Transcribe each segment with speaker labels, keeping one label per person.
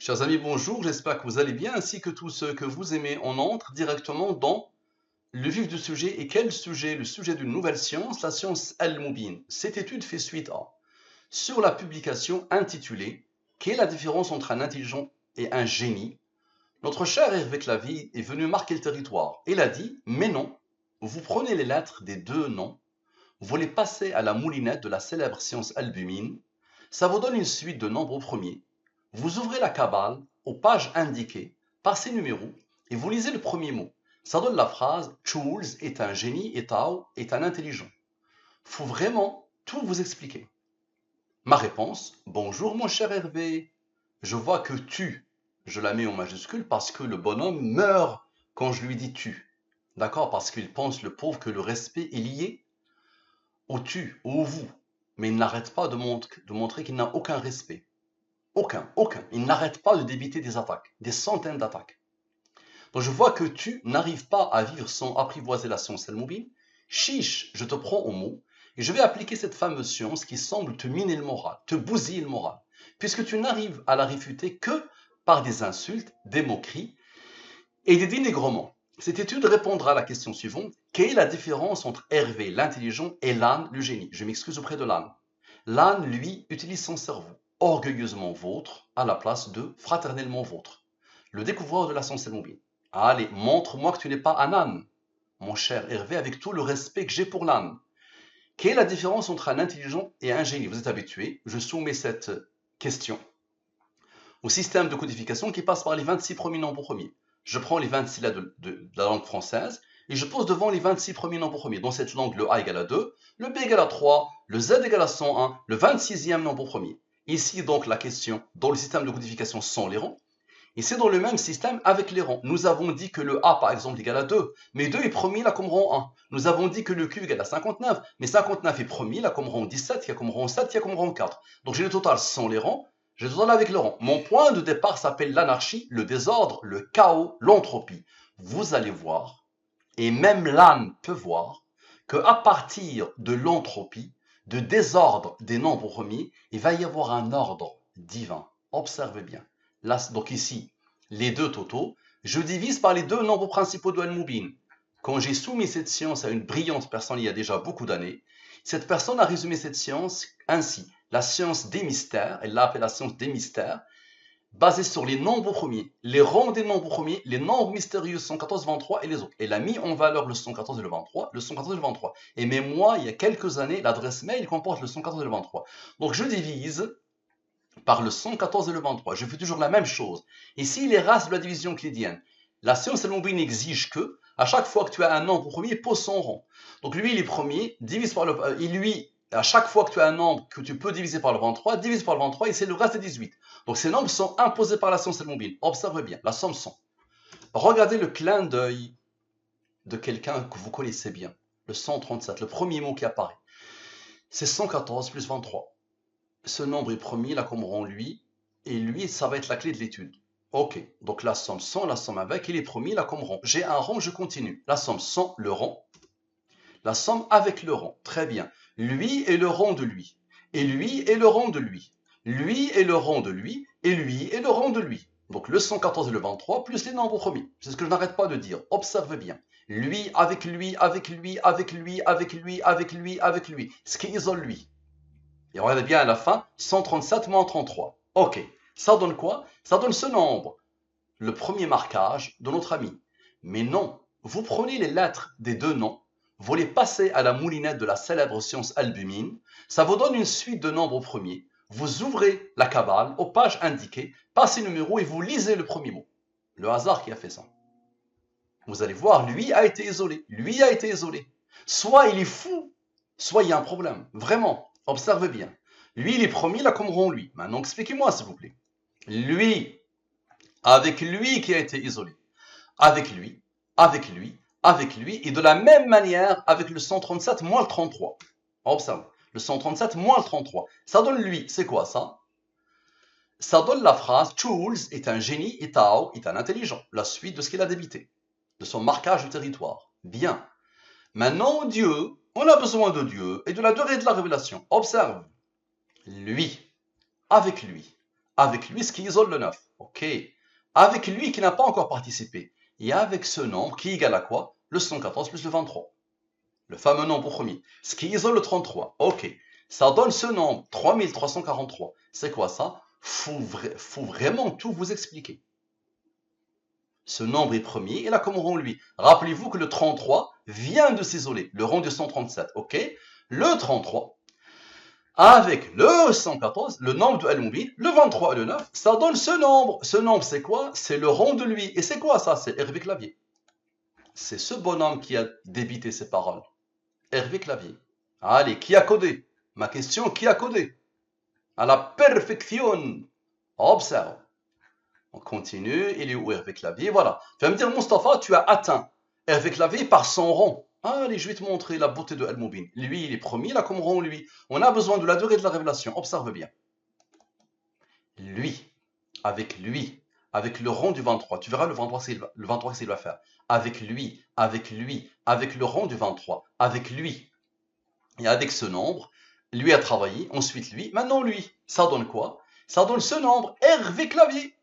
Speaker 1: Chers amis, bonjour, j'espère que vous allez bien, ainsi que tous ceux que vous aimez. On entre directement dans le vif du sujet. Et quel sujet? Le sujet d'une nouvelle science, la science Al-Mubin. Cette étude fait suite à, sur la publication intitulée Quelle est la différence entre un intelligent et un génie? Notre cher Hervé Clavy est venu marquer le territoire. Il a dit, mais non, vous prenez les lettres des deux noms, vous les passez à la moulinette de la célèbre science albumine, ça vous donne une suite de nombres au premier. Vous ouvrez la cabale aux pages indiquées par ces numéros et vous lisez le premier mot. Ça donne la phrase Jules est un génie et Tao est un intelligent. Faut vraiment tout vous expliquer. Ma réponse, bonjour mon cher Hervé. Je vois que tu, je la mets en majuscule parce que le bonhomme meurt quand je lui dis tu. D'accord? Parce qu'il pense, le pauvre, que le respect est lié au tu, au vous. Mais il n'arrête pas de montrer qu'il n'a aucun respect. Aucun. Il n'arrête pas de débiter des attaques, des centaines d'attaques. Donc je vois que tu n'arrives pas à vivre sans apprivoiser la science al-mobile. Chiche, je te prends au mot et je vais appliquer cette fameuse science qui semble te miner le moral, te bousiller le moral, puisque tu n'arrives à la réfuter que par des insultes, des moqueries et des dénigrements. Cette étude répondra à la question suivante. Quelle est la différence entre Hervé, l'intelligent, et l'âne, le génie? Je m'excuse auprès de l'âne. L'âne, lui, utilise son cerveau, orgueilleusement vôtre, à la place de fraternellement vôtre. Le découvreur de la science mobile. Allez, montre-moi que tu n'es pas un âne, mon cher Hervé, avec tout le respect que j'ai pour l'âne. Quelle est la différence entre un intelligent et un génie? Vous êtes habitué, je soumets cette question au système de codification qui passe par les 26 premiers nombres premiers. Je prends les 26 lettres de la langue française et je pose devant les 26 premiers nombres premiers. Dans cette langue, le A égale à 2, le B égale à 3, le Z égale à 101, le 26e nombre premier. Ici, donc, la question dans le système de codification sans les rangs. Et c'est dans le même système avec les rangs. Nous avons dit que le A, par exemple, égale à 2, mais 2 est premier là comme rang 1. Nous avons dit que le Q égale à 59, mais 59 est premier là comme rang 17, il y a comme rang 7, il y a comme rang 4. Donc j'ai le total sans les rangs, j'ai le total avec le rang. Mon point de départ s'appelle l'anarchie, le désordre, le chaos, l'entropie. Vous allez voir, et même l'âne peut voir, qu'à partir de l'entropie, de désordre des nombres premiers, il va y avoir un ordre divin. Observez bien. Là, donc ici, les deux totaux, je divise par les deux nombres principaux de Al-Mubin. Quand j'ai soumis cette science à une brillante personne il y a déjà beaucoup d'années, cette personne a résumé cette science ainsi. La science des mystères, elle l'a appelée la science des mystères, basée sur les nombres premiers, les rangs des nombres premiers, les nombres mystérieux 114, 23 et les autres. Elle a mis en valeur le 114 et le 23, le 114 et le 23. Et même moi, il y a quelques années, l'adresse mail comporte le 114 et le 23. Donc je divise par le 114 et le 23. Je fais toujours la même chose. Ici, les races de la division euclidienne. La science al-Mubin exige que, à chaque fois que tu as un nombre premier, pose son rang. Donc lui, il est premier, divise par le... Et lui, à chaque fois que tu as un nombre que tu peux diviser par le 23, divise par le 23 et c'est le reste des 18. Donc ces nombres sont imposés par la science al-Mubin. Observez bien, la somme 100. Regardez le clin d'œil de quelqu'un que vous connaissez bien. Le 137, le premier mot qui apparaît. C'est 114 plus 23. Ce nombre est premier, là comme rang lui, et lui, ça va être la clé de l'étude. Ok, donc la somme sans, la somme avec, il est premier, là comme rang. J'ai un rang, je continue. La somme sans le rang, la somme avec le rang. Très bien. Lui est le rang de lui. Et lui est le rang de lui. Lui est le rang de lui. Et lui est le rang de lui. Donc le 114 et le 23 plus les nombres premiers. C'est ce que je n'arrête pas de dire. Observez bien. Lui, avec lui, avec lui, avec lui, avec lui, avec lui, avec lui. Ce qui isole lui. Et regardez bien à la fin, 137 moins 33. Ok, ça donne quoi? Ça donne ce nombre. Le premier marquage de notre ami. Mais non, vous prenez les lettres des deux noms, vous les passez à la moulinette de la célèbre science albumine, ça vous donne une suite de nombres premiers. Vous ouvrez la cabale aux pages indiquées, passez le numéro et vous lisez le premier mot. Le hasard qui a fait ça. Vous allez voir, lui a été isolé. Lui a été isolé. Soit il est fou, soit il y a un problème. Vraiment, observez bien. Lui, il est promis, là, comme rond lui. Maintenant, expliquez-moi, s'il vous plaît. Lui, avec lui qui a été isolé. Avec lui, avec lui, avec lui, et de la même manière avec le 137 moins le 33. Observe. Le 137 moins le 33. Ça donne lui. C'est quoi ça? Ça donne la phrase Jules est un génie et Tao est un intelligent. La suite de ce qu'il a débité. De son marquage du territoire. Bien. Maintenant, Dieu, on a besoin de Dieu et de la durée de la révélation. Observe. Lui, avec lui, avec lui ce qui isole le 9. Ok. Avec lui qui n'a pas encore participé. Et avec ce nombre qui est égal à quoi? Le 114 plus le 23. Le fameux nombre premier. Ce qui isole le 33. Ok. Ça donne ce nombre, 3343. C'est quoi ça? Faut vraiment tout vous expliquer. Ce nombre est premier et là comme rond lui. Rappelez-vous que le 33 vient de s'isoler, le rond du 137, ok? Le 33, avec le 114, le nombre de Al-Mubin, le 23 et le 9, ça donne ce nombre. Ce nombre c'est quoi? C'est le rond de lui. Et c'est quoi ça? C'est Hervé Clavier. C'est ce bonhomme qui a débité ces paroles. Hervé Clavier. Allez, qui a codé? Ma question, qui a codé? À la perfection. Observe. On continue, il est où Hervé Clavier? Voilà. Tu vas me dire, Mustapha, tu as atteint Hervé Clavier par son rang. Allez, je vais te montrer la beauté de Al-Mubin. Lui, il est premier, là comme rang, lui. On a besoin de la durée de la révélation. Observe bien. Lui, avec le rang du 23. Tu verras le 23 s'il va faire. Avec lui, avec le rang du 23. Avec lui. Et avec ce nombre, lui a travaillé, ensuite lui, maintenant lui. Ça donne quoi? Ça donne ce nombre, Hervé Clavier.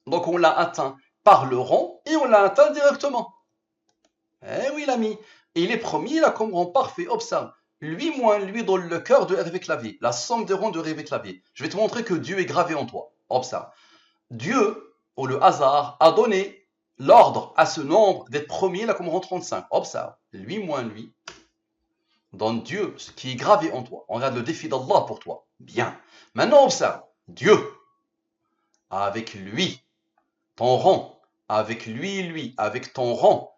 Speaker 1: Donc on l'a atteint par le rang et on l'a atteint directement. Eh oui l'ami, il est premier, il a comme rang parfait, observe. Lui moins lui dans le cœur de Hervé Clavier, la somme des rangs de Hervé Clavier. Je vais te montrer que Dieu est gravé en toi. Observe. Dieu, ou le hasard, a donné l'ordre à ce nombre d'être premier, là comme rang 35. Observe. Lui moins lui, dans Dieu, ce qui est gravé en toi. On regarde le défi d'Allah pour toi. Bien. Maintenant observe. Dieu, avec lui, ton rang, avec lui, avec ton rang,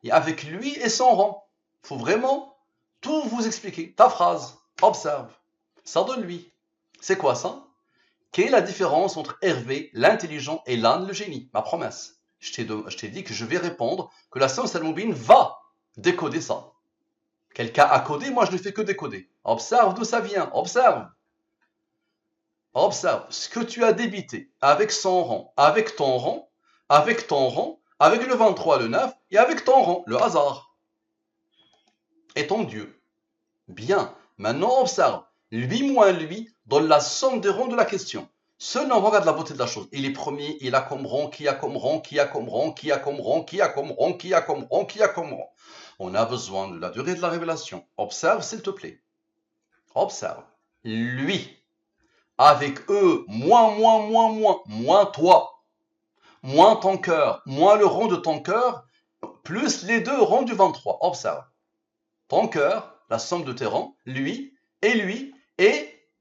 Speaker 1: et avec lui et son rang. Il faut vraiment tout vous expliquer. Ta phrase, observe. Ça donne lui. C'est quoi ça? Quelle est la différence entre Hervé, l'intelligent, et l'âne, le génie? Ma promesse. Je t'ai dit que je vais répondre, que la science Al-Mubin va décoder ça. Quelqu'un a codé, moi je ne fais que décoder. Observe d'où ça vient, observe. Observe ce que tu as débité avec son rang, avec ton rang, avec le 23, le 9, et avec ton rang, le hasard. Et ton Dieu. Bien, maintenant observe. Lui moins lui donne la somme des rangs de la question. Ce nombre, regarde la beauté de la chose. Il est premier, il a comme rang, qui a comme rang, qui a comme rang, qui a comme rang, qui a comme rang, qui a comme rang, qui a comme rang. On a besoin de la durée de la révélation. Observe s'il te plaît. Observe. Lui. Avec eux, moins toi, moins ton cœur, moins le rang de ton cœur, plus les deux rangs du 23. Observe. Ton cœur, la somme de tes rangs, lui, et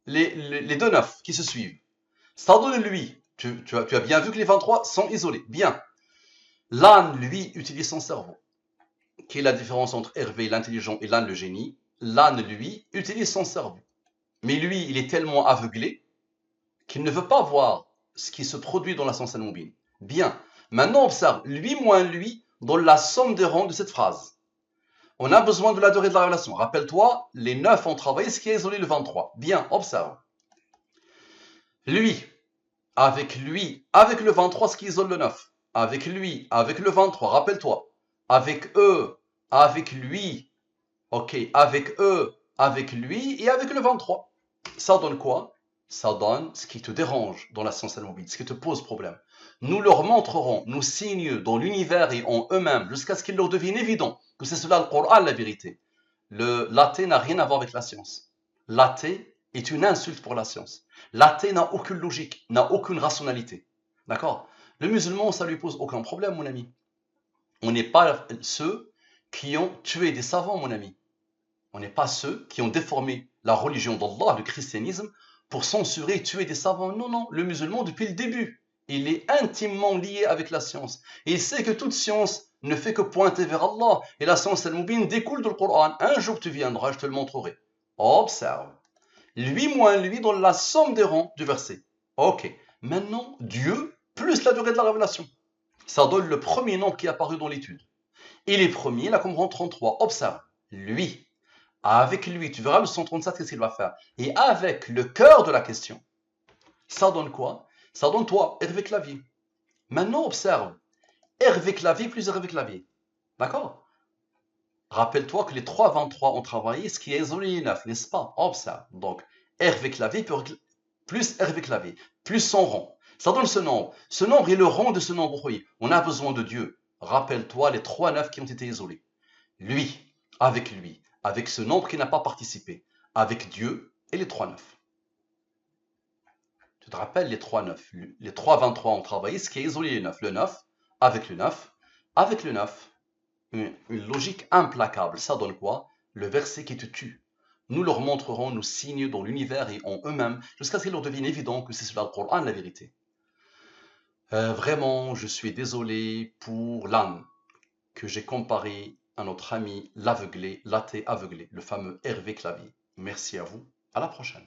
Speaker 1: les deux 9 qui se suivent. Ça donne lui. Tu as bien vu que les 23 sont isolés. Bien. L'âne, lui, utilise son cerveau. Quelle est la différence entre Hervé, l'intelligent, et l'âne, le génie? L'âne, lui, utilise son cerveau. Mais lui, il est tellement aveuglé qu'il ne veut pas voir ce qui se produit dans la science Al-Mubin. Bien. Maintenant, observe. Lui moins lui dans la somme des rangs de cette phrase. On a besoin de la durée de la révélation. Rappelle-toi, les 9 ont travaillé, ce qui a isolé le 23. Bien, observe. Lui, avec le 23, ce qui isole le 9. Avec lui, avec le 23, rappelle-toi. Avec eux, avec lui. Ok, avec eux, avec lui et avec le 23. Ça donne quoi? Ça donne ce qui te dérange dans la science Al-Mubin, ce qui te pose problème. Nous leur montrerons nos signes dans l'univers et en eux-mêmes jusqu'à ce qu'il leur devienne évident que c'est cela le Coran, la vérité. L'athée n'a rien à voir avec la science. L'athée est une insulte pour la science. L'athée n'a aucune logique, n'a aucune rationalité. D'accord? Le musulman, ça lui pose aucun problème, mon ami. On n'est pas ceux qui ont tué des savants, mon ami. On n'est pas ceux qui ont déformé la religion d'Allah, le christianisme, pour censurer et tuer des savants. Non, non, le musulman, depuis le début, il est intimement lié avec la science. Et il sait que toute science ne fait que pointer vers Allah. Et la science Al-Mubin découle du Coran. Un jour tu viendras, je te le montrerai. Observe. Lui moins lui dans la somme des rangs du verset. Ok. Maintenant, Dieu plus la durée de la révélation. Ça donne le premier nombre qui est apparu dans l'étude. Il est premier, là comme rang 33. Observe. Lui. Avec lui, tu verras le 137, qu'est-ce qu'il va faire? Et avec le cœur de la question, ça donne quoi? Ça donne toi, Hervé Clavier. Maintenant, observe. Hervé Clavier plus Hervé Clavier. D'accord? Rappelle-toi que les 3 23 ont travaillé, ce qui est isolé les 9, n'est-ce pas? Observe. Donc, Hervé Clavier plus Hervé Clavier, plus son rang. Ça donne ce nombre. Ce nombre est le rang de ce nombre. Oui, on a besoin de Dieu. Rappelle-toi les 3 9 qui ont été isolés. Lui, avec ce nombre qui n'a pas participé, avec Dieu et les 3 9. Tu te rappelles les 3 9. Les 3 23 ont travaillé, ce qui a isolé les 9. Le 9, avec le 9, avec le 9. Une logique implacable. Ça donne quoi? Le verset qui te tue. Nous leur montrerons nos signes dans l'univers et en eux-mêmes, jusqu'à ce qu'il leur devienne évident que c'est sur le Coran la vérité. Vraiment, je suis désolé pour l'âne que j'ai comparé à notre ami l'aveuglé, l'athée aveuglé, le fameux Hervé Clavier. Merci à vous, à la prochaine.